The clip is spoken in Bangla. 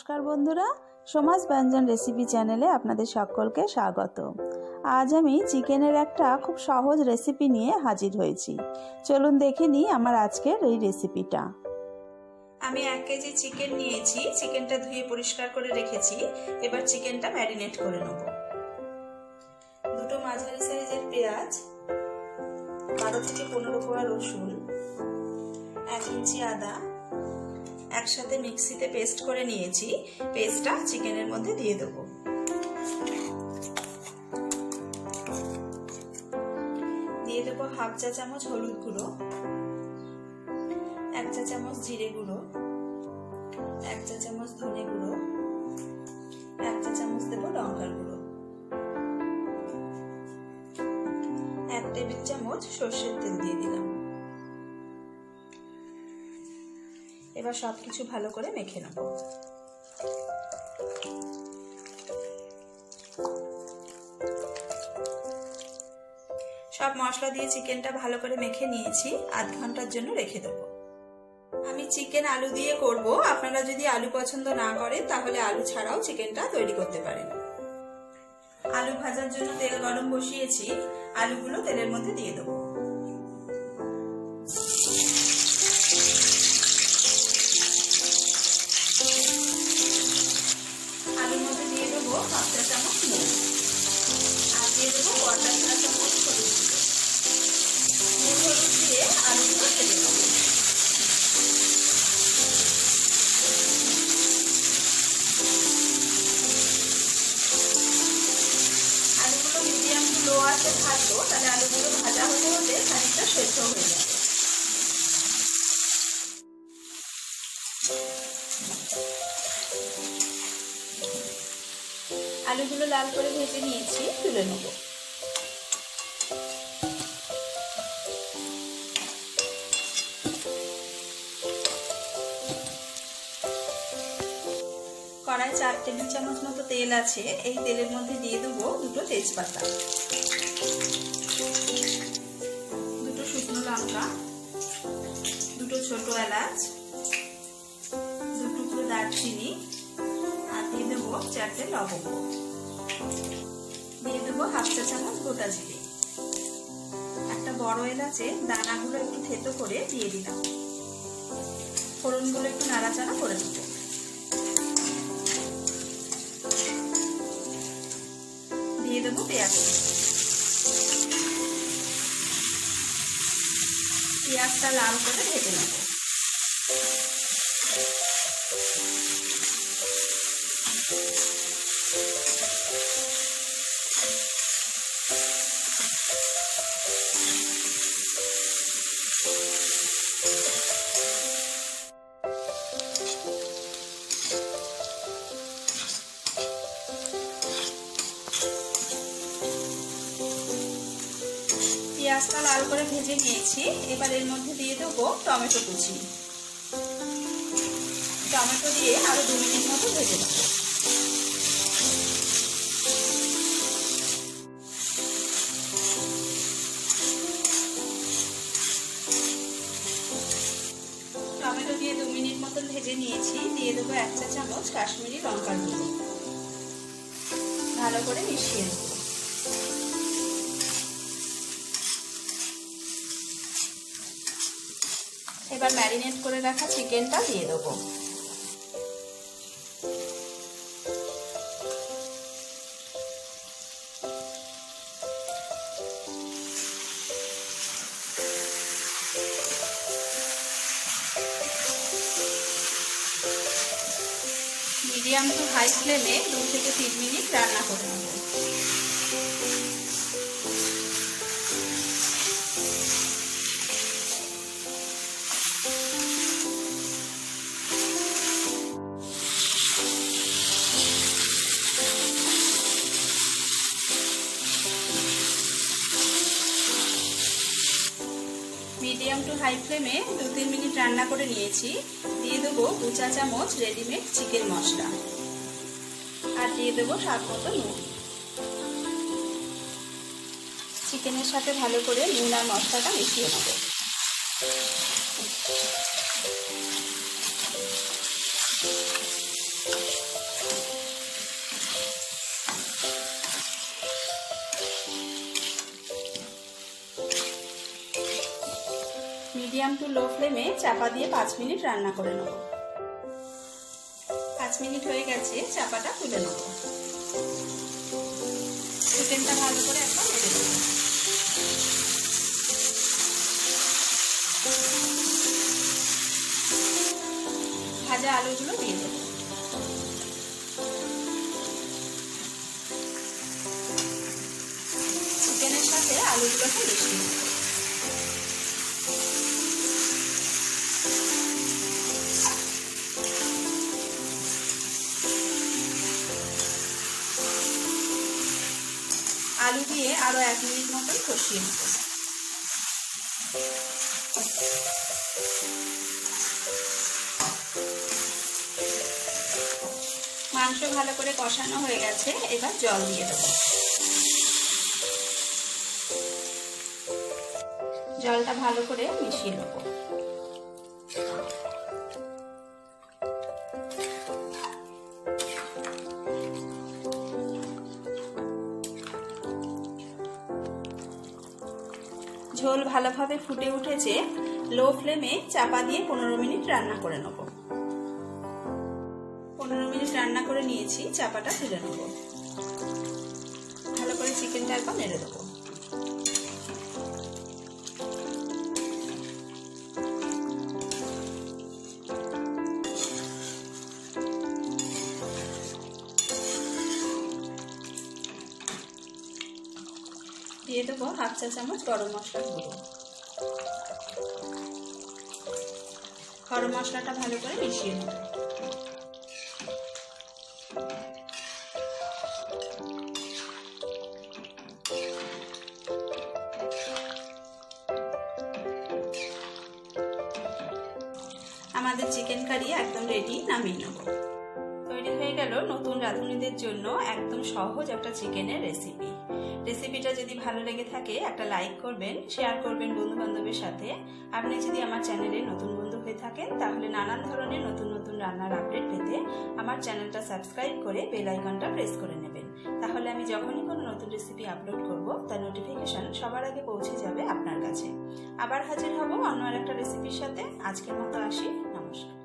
নমস্কার বন্ধুরা, সমাজ ব্যঞ্জন রেসিপি চ্যানেলে আপনাদের সকলকে স্বাগত। আজ আমি চিকেনের একটা খুব সহজ রেসিপি নিয়ে হাজির হয়েছি। চলুন দেখে নিই আমার আজকের এই রেসিপিটা। আমি 1 কেজি চিকেন নিয়েছি। চিকেনটা ধুয়ে পরিষ্কার করে রেখেছি। এবার চিকেনটা ম্যারিনেট করে নেব। দুটো মাঝারি সাইজের পেঁয়াজ, 12 থেকে 15 কোয়া রসুন, 1 ইঞ্চি আদা একসাথে মিক্সিতে পেস্ট করে নিয়েছি। পেস্টটা চিকেনের মধ্যে দিয়ে দেব। দিয়ে দেব হাফ চা চামচ হলুদ গুঁড়ো, 1 চা চামচ জিরে গুঁড়ো, 1 চা চামচ ধনে গুঁড়ো, 1 চা চামচ দেব লঙ্কার গুঁড়ো, 1 টেবিল চামচ সরষের তেল দিয়ে দিলাম। এবার সবকিছু ভালো করে মেখে নেব। সব মশলা দিয়ে চিকেনটা ভালো করে মেখে নিয়েছি। আধ ঘন্টার জন্য রেখে দেব। আমি চিকেন আলু দিয়ে করব। আপনারা যদি আলু পছন্দ না করেন তাহলে আলু ছাড়াও চিকেনটা তৈরি করতে পারেন। আলু ভাজার জন্য তেল গরম বসিয়েছি। আলুগুলো তেলের মধ্যে দিয়ে দেব। হাফ চা চামচ নুন আর দিয়ে দেবো 1 চা চামচ হলুদ গুঁড়ো। নুন হলুদ দিয়ে আলুগুলো ভেজে নেব। আলুগুলো মিডিয়াম টু লো আঁচে ভাজবো, তাহলে আলুগুলো ভাজা হতে হতে খানিকটা সেদ্ধ হয়ে যাবে। আলুগুলো লাল করে ভেজে নিয়েছি, তুলে নেব। কড়াই 4 টেবিল চামচ মতো তেল আছে। এই তেলের মধ্যে দিয়ে দেবো 2 তেজপাতা, 2 শুকনো লঙ্কা, 2 ছোট এলাচ, 2 টুকরো দারচিনি আর দিয়ে দেবো 4টে লবঙ্গ। দিয়ে দেবো হাফ চা চামচ গোটা জিরে। একটা বড় এলাচে দানাগুলো একটু থেতো করে দিয়ে দিলাম। ফোড়নগুলো একটু নাড়াচাড়া করে দেব। দিয়ে দেবো পেঁয়াজ। পেঁয়াজটা লাল করে ভেজে নেব। পেঁয়াজটা লাল করে ভেজে নিয়েছি। এবার এর মধ্যে দিয়ে দেবো টমেটো কুচি। টমেটো দিয়ে আরো 2 মিনিট মতো ভেজে নেব। টমেটো দিয়ে 2 মিনিট মতো ভেজে নিয়েছি। দিয়ে দেবো 1 চা চামচ কাশ্মীরি লঙ্কার গুঁড়ো। ভালো করে মিশিয়ে দেবো। এবার ম্যারিনেট করে রাখা চিকেনটা দিয়ে দেবো। মিডিয়াম টু হাই ফ্লেমে 2 থেকে 3 মিনিট রান্না করে নেব। মিডিয়াম টু হাই ফ্লেমে 2-3 মিনিট রান্না করে নিয়েছি। দিয়ে দেবো 2 চা চামচ রেডিমেড চিকেন মশলা আর দিয়ে দেবো স্বাদ মতো নুন। চিকেনের সাথে ভালো করে নুন আর মশলাটা মিশিয়ে নেব। মিডিয়াম টু লো ফ্লেমে চাপা দিয়ে 5 মিনিট রান্না করে নেব। 5 মিনিট হয়ে গেছে, চাপাটা তুলে নেব। চিকেনটা ভালো করে একবার নেড়ে দেব। ভাজা আলুগুলো দিয়ে দেব। চিকেনের সাথে আলুগুলোকে মিশিয়ে দেব। আলু দিয়ে আরো 1 মিনিট মতন কষিয়ে নেব। মাংস ভালো করে কষানো হয়ে গেছে, এবার জল দিয়ে দেব। জলটা ভালো করে মিশিয়ে নেব। ঝোল ভালোভাবে ফুটে উঠেছে, লো ফ্লেমে চাপা দিয়ে 15 মিনিট রান্না করে নেব। 15 মিনিট রান্না করে নিয়েছি, চাপাটা তুলে নেব। ভালো করে চিকেনটা একবার নেড়ে দেবো। দিয়ে দেবো 1/2 চা চামচ গরম মশলার গুঁড়ো। গরম মশলাটা ভালো করে মিশিয়ে নেব। আমাদের চিকেন কারি একদম রেডি, নামিয়ে নেব। তৈরি হয়ে গেল নতুন রাঁধুনিদের জন্য একদম সহজ একটা চিকেনের রেসিপি। রেসিপিটা যদি ভালো লেগে থাকে একটা লাইক করবেন, শেয়ার করবেন বন্ধু বান্ধবের সাথে। আপনি যদি আমার চ্যানেলে নতুন বন্ধু হয়ে থাকেন তাহলে নানান ধরনের নতুন নতুন রান্নার আপডেট পেতে আমার চ্যানেলটা সাবস্ক্রাইব করে বেল আইকনটা প্রেস করে নেবেন। তাহলে আমি যখনই কোনো নতুন রেসিপি আপলোড করব তার নোটিফিকেশন সবার আগে পৌঁছে যাবে আপনার কাছে। আবার হাজির হব অন্য আরেকটা রেসিপির সাথে। আজকের মতো আসি, নমস্কার।